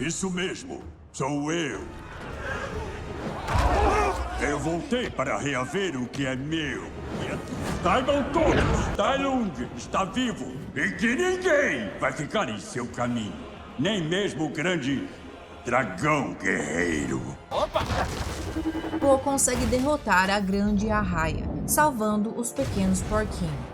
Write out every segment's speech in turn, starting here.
Isso mesmo, sou eu. Eu voltei para reaver o que é meu. Saibam todos, Tai Lung está vivo e que ninguém vai ficar em seu caminho. Nem mesmo o grande dragão guerreiro. Opa! Po consegue derrotar a grande arraia, salvando os pequenos porquinhos.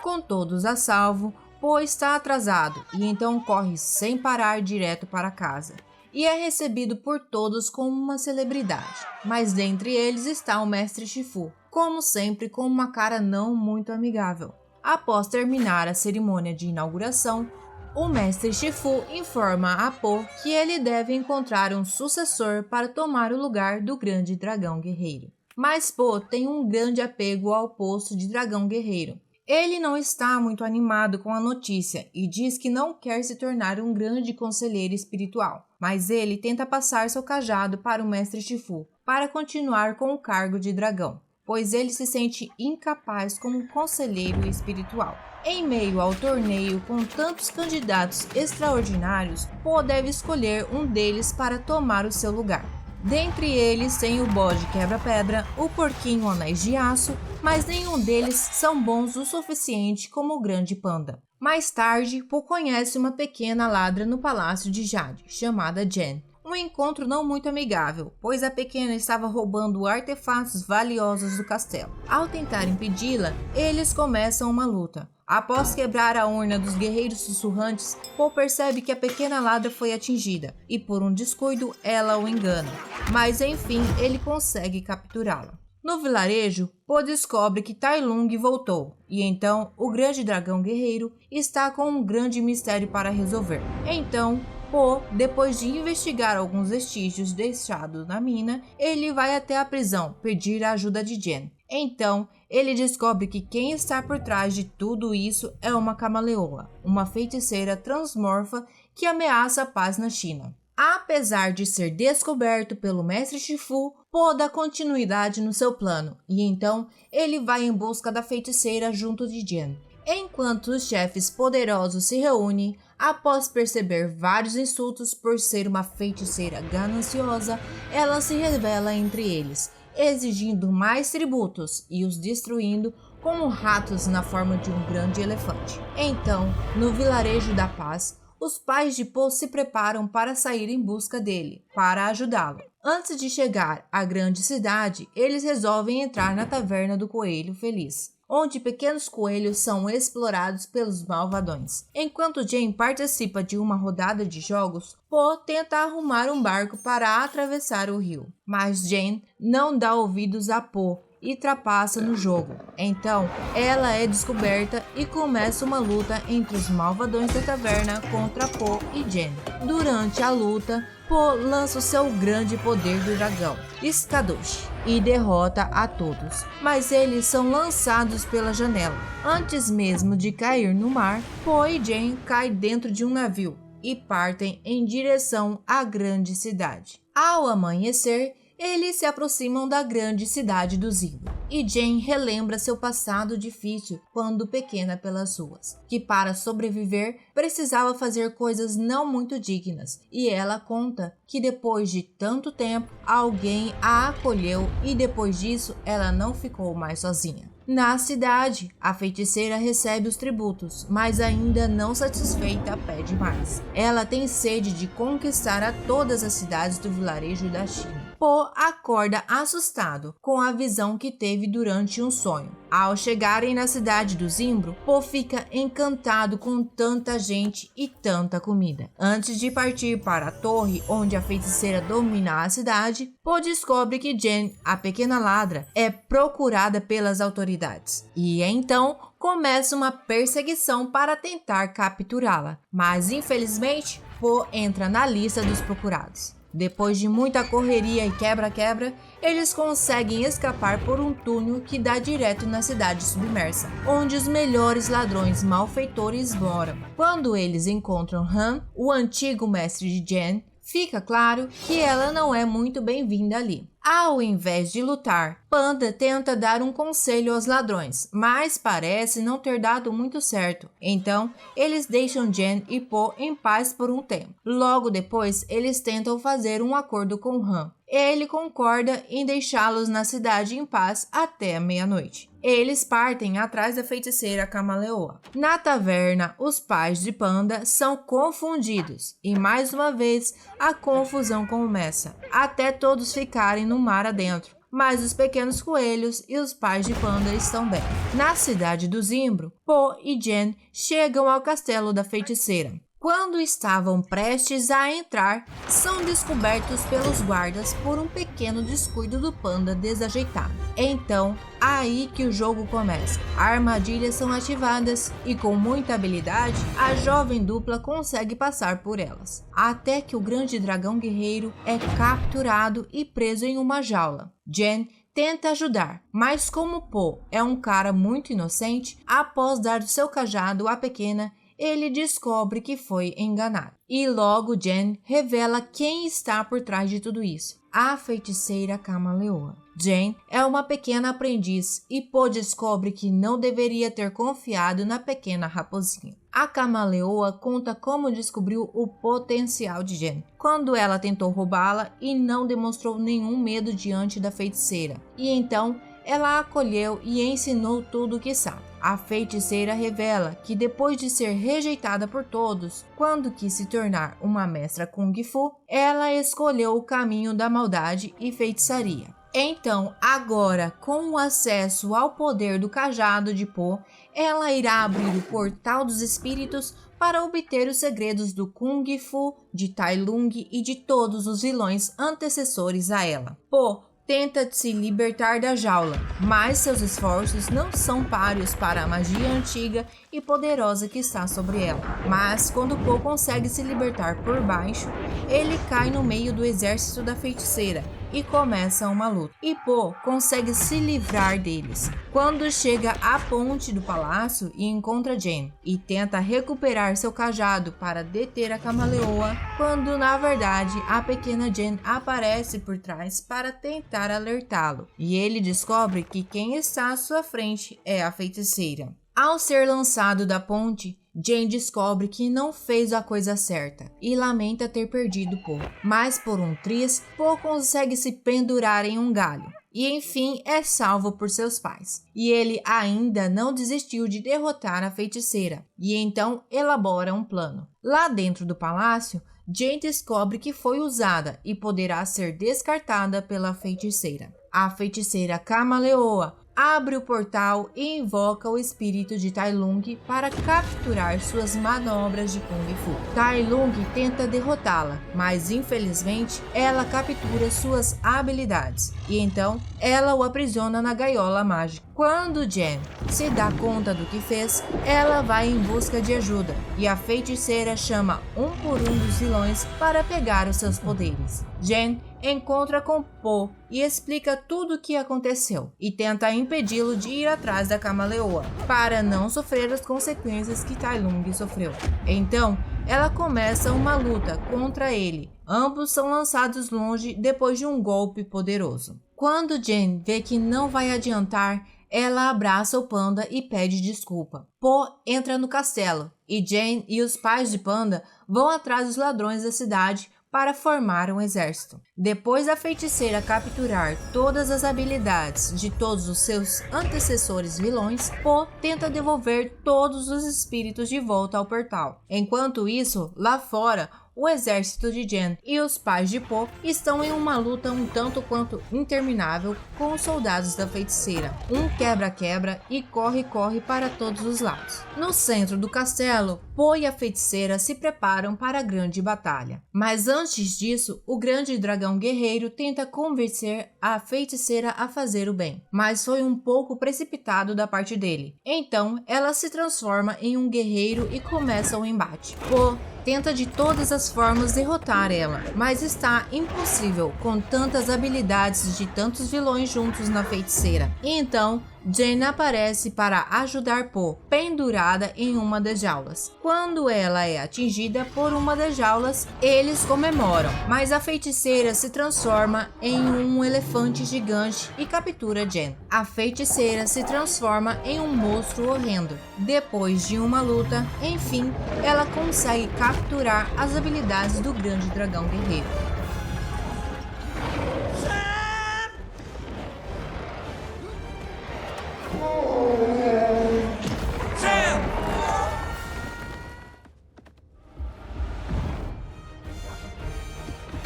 Com todos a salvo, Po está atrasado e então corre sem parar direto para casa. E é recebido por todos como uma celebridade, mas dentre eles está o Mestre Shifu, como sempre com uma cara não muito amigável. Após terminar a cerimônia de inauguração, o Mestre Shifu informa a Po que ele deve encontrar um sucessor para tomar o lugar do grande dragão guerreiro. Mas Po tem um grande apego ao posto de dragão guerreiro. Ele não está muito animado com a notícia e diz que não quer se tornar um grande conselheiro espiritual, mas ele tenta passar seu cajado para o Mestre Shifu para continuar com o cargo de dragão, pois ele se sente incapaz como conselheiro espiritual. Em meio ao torneio com tantos candidatos extraordinários, Po deve escolher um deles para tomar o seu lugar. Dentre eles tem o bode quebra-pedra, o porquinho anéis de aço, mas nenhum deles são bons o suficiente como o grande panda. Mais tarde, Po conhece uma pequena ladra no palácio de Jade, chamada Jen. Um encontro não muito amigável, pois a pequena estava roubando artefatos valiosos do castelo. Ao tentar impedi-la, eles começam uma luta. Após quebrar a urna dos guerreiros sussurrantes, Po percebe que a pequena ladra foi atingida, e por um descuido ela o engana, mas enfim ele consegue capturá-la. No vilarejo, Po descobre que Tai Lung voltou, e então o grande dragão guerreiro está com um grande mistério para resolver. Então, Po, depois de investigar alguns vestígios deixados na mina, ele vai até a prisão pedir a ajuda de Jen. Então, ele descobre que quem está por trás de tudo isso é uma camaleoa, uma feiticeira transmorfa que ameaça a paz na China. Apesar de ser descoberto pelo Mestre Shifu, Po dá continuidade no seu plano, e então ele vai em busca da feiticeira junto de Jen. Enquanto os chefes poderosos se reúnem, após perceber vários insultos por ser uma feiticeira gananciosa, ela se revela entre eles, exigindo mais tributos e os destruindo como ratos na forma de um grande elefante. Então, no vilarejo da paz, os pais de Po se preparam para sair em busca dele, para ajudá-lo. Antes de chegar à grande cidade, eles resolvem entrar na taverna do Coelho Feliz, onde pequenos coelhos são explorados pelos malvadões. Enquanto Jane participa de uma rodada de jogos, Po tenta arrumar um barco para atravessar o rio, mas Jane não dá ouvidos a Po e trapassa no jogo. Então, ela é descoberta e começa uma luta entre os malvadões da taverna contra Po e Jane. Durante a luta, Po lança o seu grande poder do dragão, Skadoshi, e derrota a todos, mas eles são lançados pela janela. Antes mesmo de cair no mar, Po e Jane caem dentro de um navio e partem em direção à grande cidade. Ao amanhecer, eles se aproximam da grande cidade do Zimbro, e Jane relembra seu passado difícil quando pequena pelas ruas, que para sobreviver precisava fazer coisas não muito dignas, e ela conta que depois de tanto tempo alguém a acolheu e depois disso ela não ficou mais sozinha. Na cidade, a feiticeira recebe os tributos, mas ainda não satisfeita pede mais. Ela tem sede de conquistar a todas as cidades do vilarejo da China. Po acorda assustado com a visão que teve durante um sonho. Ao chegarem na cidade do Zimbro, Po fica encantado com tanta gente e tanta comida. Antes de partir para a torre onde a feiticeira domina a cidade, Po descobre que Jen, a pequena ladra, é procurada pelas autoridades. E então começa uma perseguição para tentar capturá-la. Mas infelizmente, Po entra na lista dos procurados. Depois de muita correria e quebra-quebra, eles conseguem escapar por um túnel que dá direto na cidade submersa, onde os melhores ladrões malfeitores moram. Quando eles encontram Han, o antigo mestre de Jen, fica claro que ela não é muito bem-vinda ali. Ao invés de lutar, Panda tenta dar um conselho aos ladrões, mas parece não ter dado muito certo. Então, eles deixam Jen e Po em paz por um tempo. Logo depois, eles tentam fazer um acordo com Han. Ele concorda em deixá-los na cidade em paz até a meia-noite. Eles partem atrás da feiticeira Camaleoa. Na taverna, os pais de Panda são confundidos e mais uma vez a confusão começa, até todos ficarem no mar adentro. Mas os pequenos coelhos e os pais de Panda estão bem. Na cidade do Zimbro, Po e Jen chegam ao castelo da feiticeira. Quando estavam prestes a entrar, são descobertos pelos guardas por um pequeno descuido do Panda desajeitado. Então, aí que o jogo começa. Armadilhas são ativadas e com muita habilidade, a jovem dupla consegue passar por elas. Até que o grande dragão guerreiro é capturado e preso em uma jaula. Jen tenta ajudar, mas como Po é um cara muito inocente, após dar o seu cajado à pequena, ele descobre que foi enganado. E logo Jen revela quem está por trás de tudo isso. A feiticeira Camaleoa. Jen é uma pequena aprendiz e Po descobre que não deveria ter confiado na pequena raposinha. A Camaleoa conta como descobriu o potencial de Jen, quando ela tentou roubá-la e não demonstrou nenhum medo diante da feiticeira. E então ela a acolheu e ensinou tudo o que sabe. A feiticeira revela que depois de ser rejeitada por todos, quando quis se tornar uma mestra Kung Fu, ela escolheu o caminho da maldade e feitiçaria. Então, agora, com o acesso ao poder do cajado de Po, ela irá abrir o portal dos espíritos para obter os segredos do Kung Fu, de Tai Lung e de todos os vilões antecessores a ela. Po tenta se libertar da jaula, mas seus esforços não são páreos para a magia antiga e poderosa que está sobre ela. Mas quando Po consegue se libertar por baixo, ele cai no meio do exército da feiticeira e começa uma luta. E Po consegue se livrar deles. Quando chega à ponte do palácio e encontra Jen e tenta recuperar seu cajado para deter a Camaleoa, quando na verdade a pequena Jen aparece por trás para tentar alertá-lo. E ele descobre que quem está à sua frente é a feiticeira. Ao ser lançado da ponte, Jen descobre que não fez a coisa certa e lamenta ter perdido Po. Mas por um triz, Po consegue se pendurar em um galho e enfim é salvo por seus pais. E ele ainda não desistiu de derrotar a feiticeira e então elabora um plano. Lá dentro do palácio, Jen descobre que foi usada e poderá ser descartada pela feiticeira. A feiticeira Camaleoa abre o portal e invoca o espírito de Tai Lung para capturar suas manobras de Kung Fu. Tai Lung tenta derrotá-la, mas infelizmente ela captura suas habilidades e então ela o aprisiona na gaiola mágica. Quando Jen se dá conta do que fez, ela vai em busca de ajuda e a feiticeira chama um por um dos vilões para pegar os seus poderes. Jen encontra com Po e explica tudo o que aconteceu e tenta impedi-lo de ir atrás da Camaleoa para não sofrer as consequências que Tai Lung sofreu. Então, ela começa uma luta contra ele. Ambos são lançados longe depois de um golpe poderoso. Quando Jen vê que não vai adiantar, ela abraça o Panda e pede desculpa. Po entra no castelo e Jen e os pais de Panda vão atrás dos ladrões da cidade para formar um exército. Depois da feiticeira capturar todas as habilidades de todos os seus antecessores vilões, Po tenta devolver todos os espíritos de volta ao portal. Enquanto isso, lá fora, o exército de Jen e os pais de Po estão em uma luta um tanto quanto interminável com os soldados da feiticeira. Um quebra-quebra e corre-corre para todos os lados. No centro do castelo, Po e a feiticeira se preparam para a grande batalha. Mas antes disso, o grande dragão guerreiro tenta convencer a feiticeira a fazer o bem, mas foi um pouco precipitado da parte dele. Então, ela se transforma em um guerreiro e começa o embate. Po tenta de todas as formas derrotar ela, mas está impossível com tantas habilidades de tantos vilões juntos na feiticeira. E então, Jen aparece para ajudar Po, pendurada em uma das jaulas. Quando ela é atingida por uma das jaulas, eles comemoram, mas a feiticeira se transforma em um elefante gigante e captura Jen. A feiticeira se transforma em um monstro horrendo. Depois de uma luta, enfim, ela consegue capturar as habilidades do grande dragão guerreiro.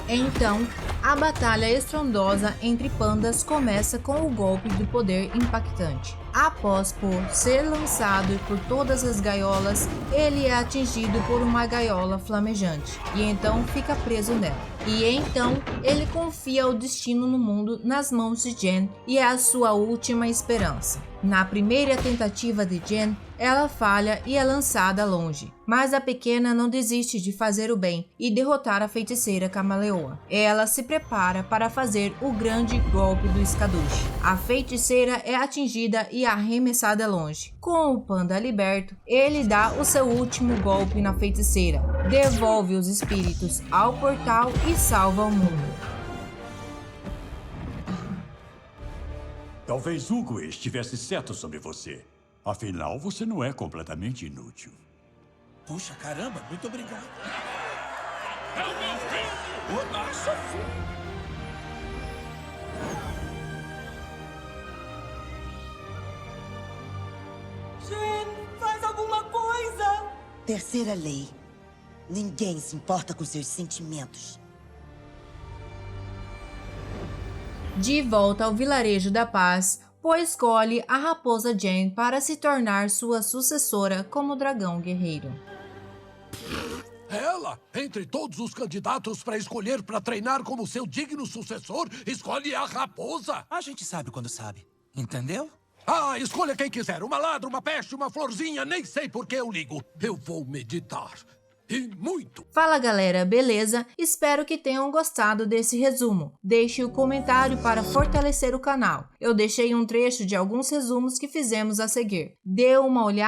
Então, a batalha estrondosa entre pandas começa com o golpe do poder impactante. Após Po ser lançado por todas as gaiolas, ele é atingido por uma gaiola flamejante e então fica preso nela. E então ele confia o destino no mundo nas mãos de Jen e é a sua última esperança. Na primeira tentativa de Jen, ela falha e é lançada longe, mas a pequena não desiste de fazer o bem e derrotar a feiticeira camaleoa. Ela se prepara para fazer o grande golpe do escaduche. A feiticeira é atingida e arremessada longe. Com o panda liberto, ele dá o seu último golpe na feiticeira, devolve os espíritos ao portal e salva o mundo. Talvez Hugo estivesse certo sobre você. Afinal, você não é completamente inútil. Puxa, caramba, muito obrigado. É o meu filho! Nossa, Jen, faz alguma coisa! Terceira lei. Ninguém se importa com seus sentimentos. De volta ao vilarejo da paz, Po escolhe a raposa Jen para se tornar sua sucessora como dragão guerreiro. ela, entre todos os candidatos para escolher para treinar como seu digno sucessor, escolhe a raposa. A gente sabe quando sabe, entendeu? Ah, escolha quem quiser. Uma ladra, uma peste, uma florzinha, nem sei por que eu ligo. Eu vou meditar. E muito. Fala galera, beleza? Espero que tenham gostado desse resumo. Deixe o comentário para fortalecer o canal. Eu deixei um trecho de alguns resumos que fizemos a seguir. Dê uma olhada